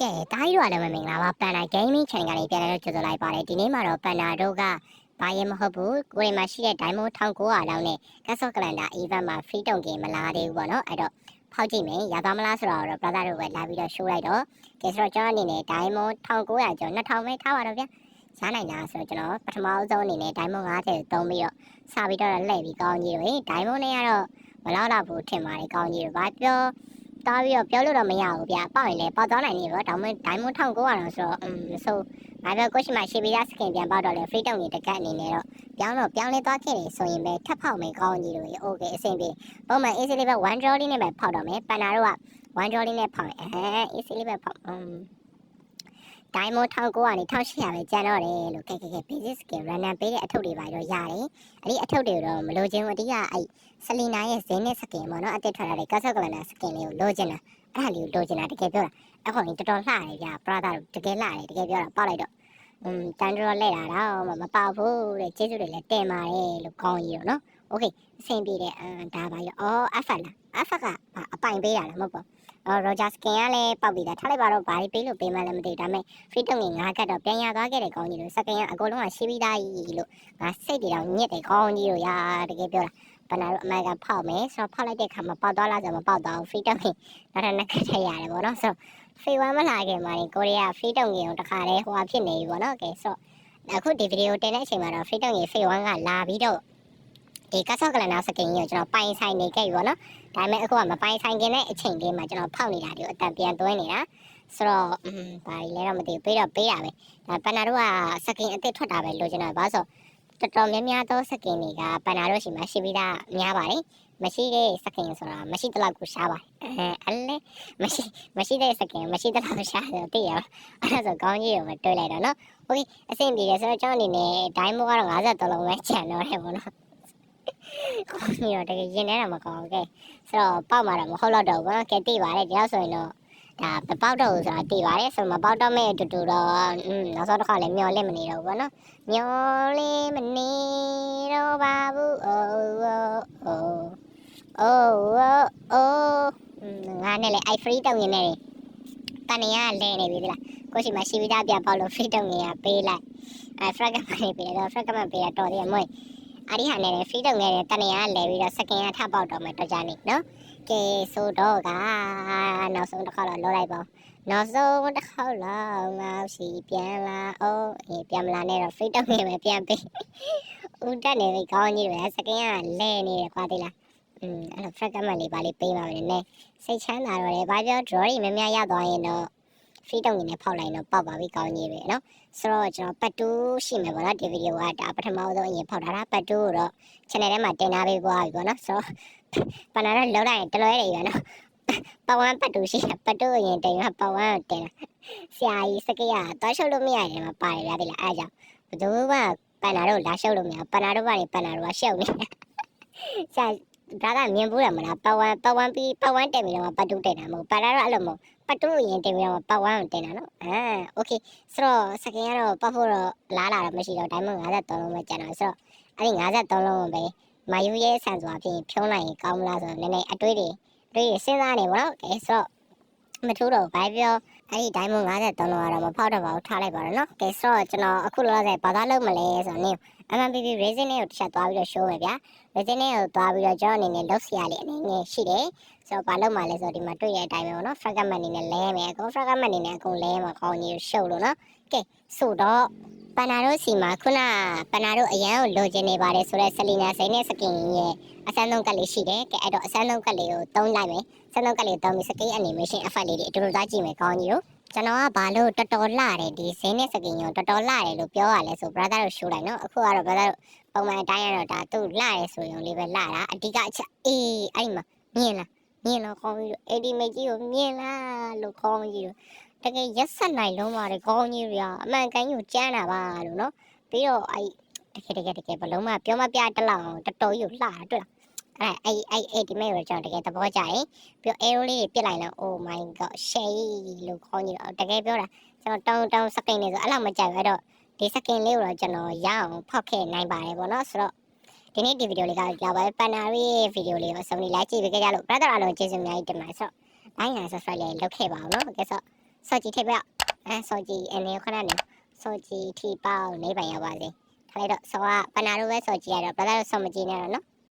ကဲတားကြီးတို့ကလည်းမင်္ဂလာပါပန်နာ gaming channel ကနေပြန်လာတော့ကြိုဆိုလိုက်ပါတယ်ဒီနေ့မှာတော့ပန်နာတို့ကဘာရင်မဟုတ်ဘူးကိုရီမှာရှိတဲ့ Diamond 1900လောက်နဲ့ Cash of Calendar event မှာ free တုံကင်မလာသေးဘူးပေါ့နော်အဲ့တော့ဖောက်ကြည့်မယ်ရသွားမလားဆိုတော့ brother တို့ပဲလာပြီးတော့ show လိုက်တော့ကဲဆိုတော့ကျွန်တော်အနေနဲ့ Diamond 1900ကျော်2000ပဲထားပါတော့ဗျာရနိုင်လားဆိုတော့ကျွန်တော်ပထမဆုံးအနေနဲ့ Diamond 50သုံးပြီးတော့စပြီးတော့လှည့်ပြီးကောင်းကြီးတွေ Diamond နဲ့ကတော့မလောက်တော့ဘူးထင်ပါတယ်ကောင်းကြီးတွေဘာပြောတားပြီးတော့ပြောလို့တော့မရဘူးဗျာပေါက်ရင်လည်းပေါက်သွားနိုင်နေပြီတော့Diamond 1900တော့ဆိုတော့ဆိုဘာပြောကိုရှိမှရှေ့ပြီးသားစကင်ပြန်ပေါက်တော့လေ free တုံးနေတကက်အနေနဲ့တော့ပြောင်းလဲသွားခဲ့တယ်ဆိုရင်ပဲထပ်ဖောက်မယ်ကောင်းကြီးတွေ okay အဆင်ပြေပုံမှန် easy လေးပဲ1 draw လေးနဲ့ပဲဖောက်တော့မယ်ပန်နာတို့က1 draw လေးနဲ့ဖောက်ရင်easy လေးပဲဖောက်Diamond 1900ကနေ1800ပဲကျန်တော့တယ်လို့ကဲ basic skill random ပေးတဲ့အထုပ်တွေပါတော့ရတယ်အဲ့ဒီအထုပ်တွေတော့မလိုချင်ဘူးအတိကအဲ့ဆလီနာရဲ့ဇင်းနဲ့စကင်ပေါ့နော်အတစ်ထွက်လာတဲ့ Cash of Calendar စကင်လေးကိုလိုချင်တာအဲ့ဒါလေးကိုလိုချင်တာတကယ်ပြောတာအခုတော်တော်လှတယ်ဗျာ brother တကယ်လှတယ်တကယ်ပြောတာပေါက်လိုက်တော့တန်တော်လဲတာတော့မပေါက်ဘူးတဲ့ကျေးဇူးတွေလည်းတင်ပါတယ်လို့ကောင်းကြီးတော့နော် okay အဆင်ပြေတယ်ဒါပါရောFF လား FF ကအပိုင်ပေးတာလားမဟုတ်ပါRoger skin ကလည်းပေါက်ပြီးသားထားလိုက်ပါတော့ဘာပေးလို့ပေးမှလည်းမသိဘူးဒါပေမဲ့ free တုံးငါကတ်တော့ပြန်ရသွားခဲ့တယ်ကောင်းကြီးလို့စကင်ကအကုန်လုံးကရှိပြီးသားကြီးလို့ငါစိတ်တွေတော့ညစ်တယ်ကောင်းကြီးလို့ရာတကယ်ပြောတာပနာတို့အမေကဖောက်မယ်ဆိုတော့ဖောက်လိုက်တဲ့ခါမှာပေါက်သွားလားဆိုတော့မပေါက်သွားဘူး free တုံးနောက်ထပ်နှစ်ခါထည့်ရတယ်ပေါ့နော်ဆိုတော့ free one မလာခင်မှာကိုရီးယား free တုံးကိုတခါတည်းဟိုဖြစ်နေပြီပေါ့နော်ကဲဆိုတော့အခုဒီဗီဒီယိုတင်တဲ့အချိန်မှာတော့ free တုံး free one ကလာပြီးတော့ဒီ Cash of Calendar စကင်ကြီးကိုကျွန်တော်ပိုင်ဆိုင်နေခဲ့ပြီပေါ့နော်ဒါပေမဲ့အခုကမပိုင်ဆိုင်ခင်တဲ့အချိန်လေးမှာကျွန်တော်ဖောက်နေတာဒီအတန်ပြန်သွင်းနေတာဆိုတော့ဘာလဲတော့မသိဘူးပေးတာပဲဒါပန်နာတို့ကစကင်အစ်စ်ထွက်တာပဲလိုချင်တာဘာလို့ဆိုတော်တော်များများသောစကင်တွေကပန်နာတို့ရှိမှရှိပြီးသားများပါတယ်မရှိတဲ့စကင်ဆိုတာမရှိတလောက်ကိုရှားပါတယ်အဲ့လေမရှိတဲ့စကင်မရှိတလောက်ရှားတယ်သိရပါအဲ့ဒါဆိုကောင်းကြီးကိုမတွေးလိုက်တော့နော်โอเคအဆင်ပြေတယ်ဆိုတော့ကျွန်တော်အနေနဲ့ Diamond ကတော့53လုံးပဲချန်တော့တယ်ပေါ့နော်ကိုကြီးတော့တကယ်ရင်ထဲတော့မကောင်းဘူးကဲဆိုတော့ပေါက်မှာတော့မဟုတ်တော့ဘူးနော်ကဲတိပါတယ်ဒီလောက်ဆိုရင်တော့ဒါမပေါက်တော့ဘူးဆိုတာတိပါတယ်ဆိုတော့မပေါက်တော့မဲ့အတူတူတော့နောက်ဆုံးတစ်ခါလည်းမျောလင့်မနေတော့ဘူးပေါ့နော်မျောလင့်မနေတော့ပါဘူးငါနဲ့လေ free တုံးနေတယ်တန်ရလဲနေပြီလားကိုရှိမရှိပြီးသားပြပေါက်လို့ free တုံးနေရပေးလိုက်frag ကမှနေပေးတော့ frag ကမှပေးရတော်တယ်မွေးအဲ့ဒီဟာနဲ့ free တုံးနဲ့တန်ရလဲပြီးတော့စကင်ကထပေါက်တော့မယ်တော့ကြနေနော်ကဲဆိုတော့ကနောက်ဆုံးတစ်ခါတော့လောလိုက်ပါနောက်ဆုံးတစ်ခါလောက်ငါစီပြန်လာပြန်မလာနဲ့တော့ free တုံးနေပဲပြန်ပေးဦးတက်နေပြီကောင်းကြီးတွေစကင်ကလဲနေတယ်ကွာသိလားအဲ့တော့ frag ကမှလေးပါလေးပေးပါမယ်နည်းစိတ်ချမ်းသာတော့လေဘာပြော draw တွေများများရသွားရင်တော့ free တုံးနေနဲ့ဖောက်လိုက်တော့ပေါက်ပါပြီကောင်းကြီးပဲနော်ဆိုတော့ကျွန်တော်ပတ်တူးရှိမယ်ပေါ့နော်ဒီဗီဒီယိုကဒါပထမဆုံးအရင်ဖောက်ထားတာပတ်တူးတော့ channel ထဲမှာတင်ထားပေးသွားပြီပေါ့နော်ဆိုတော့ပနာတော့လောက်လိုက်ရင်တလွဲတယ်ရွာနော်ပဝန်းပတ်တူးရှိပတ်တူးအရင်တင်ကပဝန်းကိုတင်တာဆရာကြီးစကိရတော့ရှုပ်လို့မရရင်မှာပါတယ်ဗျာဒီလားအားကြောင့်ဘယ်သူမှပနာတော့လာရှုပ်လို့မရပနာတော့ကနေပနာတော့ရှုပ်နေဆရာဒါကမြင်ဘူးရမလားပဝန်းပြီးပဝန်းတင်ပြီးတော့ပတ်တူးတင်တာမဟုတ်ပနာတော့အဲ့လိုမဟုတ်ပတ်တူးရင်တင်ပြီးတော့ပဝန်းကိုတင်တာနော်โอเคဆိုတော့စကင်ကတော့ပတ်ဖို့တော့လားလာတော့မရှိတော့ Diamond 53လုံးပဲကျန်တော့ဆိုတော့အဲ့ဒီ53လုံးပဲမာယူရဲ့ဆန်စွာဖြင့်ဖြုံးလိုက်ရင်ကောင်းမလားဆိုတော့နည်းနည်းအတွေးတွေစဉ်းစားနေပါတော့ကဲဆိုတော့မထူးတော့ဘာပြောအဲ့ဒီ Diamond 53လုံးကတော့မဖောက်တော့ပါဘူးထားလိုက်ပါတော့နော်ကဲဆိုတော့ကျွန်တော်အခုလောလောဆယ်ဘာသာလုပ်မလဲဆိုတော့နင်း MMPP Racing နဲ့ကိုတစ်ချက်သွားပြီးတော့ show မယ်ဗျာ Racing နဲ့ကိုသွားပြီးတော့ကျွန်တော်အနေနဲ့လုပ်စရာလေးအနေနဲ့ရှိတယ်ဆိုတော့ဘာလုပ်မှလဲဆိုတော့ဒီမှာတွေ့တဲ့အတိုင်းပဲပေါ့နော် fragment အနေနဲ့လဲမယ်အကုန် fragment အနေနဲ့အကုန်လဲမှာကောင်းကြီးရှုပ်လို့နော်ကဲဆိုတော့ပန်နာတို့စီမှာခုနပန်နာတို့အရန်ကိုလိုချင်နေပါတယ်ဆိုတော့ဆလီနာစိန်နဲ့စကင်ရဲ့အစမ်းဆုံးကတ်လေးရှိတယ်ကဲအဲ့တော့အစမ်းဆုံးကတ်လေးကိုသုံးလိုက်မယ်စမ်းဆုံးကတ်လေးသုံးပြီးစကင် animation effect လေးတွေအတူတူသားကြည့်မယ်ကောင်းကြီးတို့ကျွန်တော်ကဘာလို့တော်တော်လှတယ်ဒီဇင်းနဲ့စကင်ရောတော်တော်လှတယ်လို့ပြောရလဲဆို brother တို့ show လိုက်နော်အခုကတော့ brother တို့ပုံမှန်အတိုင်းရတော့ဒါသူ့လှရဲဆိုရင်လေးပဲလှတာအဓိကအချက်အဲ့ဒီမှာမြင်လားကောင်းကြီးတို့ AD မိတ်ကြီးကိုမြင်လားလို့ကောင်းကြီးတို့တကယ်ရက်ဆက်နိုင်လုံးပါတယ်ကောင်းကြီးဗျာအမှန်ကန်ကြီးကိုကြမ်းတာပါလို့နော်ပြီးတော့အဲ့တကယ်ဘလုံးမပြောမပြတလောက်တော်တော်ကြီးကိုလှတာတွေ့လားအဲ့ဒီမိတ်ကိုကျွန်တော်တကယ်သဘောကျတယ်ပြီးတော့ arrow လေးပြစ်လိုက်တော့ oh my god ရှေးလို့ခေါင်းကြီးတော့တကယ်ပြောတာကျွန်တော်တောင်းစကင်နေဆိုအဲ့လောက်မကြိုက်ဘူးအဲ့တော့ဒီစကင်လေးကိုတော့ကျွန်တော်ရအောင်ဖောက်ခဲ့နိုင်ပါတယ်ပေါ့နော်ဆိုတော့ဒီနေ့ဒီဗီဒီယိုလေးကကြောက်ပါပန်နာရီဗီဒီယိုလေးကိုစုံလေးလိုက်ကြည့်ပေးကြလို့ brother အားလုံးကျေးဇူးအများကြီးတင်ပါတယ်ဆိုတော့ like and subscribe လေးလုပ်ခဲ့ပါအောင်နော်ကဲဆို စော်ကြည့်ထိပ်ပြောက်စော်ကြည့်အနေခဏနေစော်ကြည့်ထိပေါက်နေပိုင်ရပါစေထားလိုက်တော့စော်ကပနာလိုပဲစော်ကြည့်ရတော့ဘာသာလို့စော်မကြည့်နဲ့တော့နော်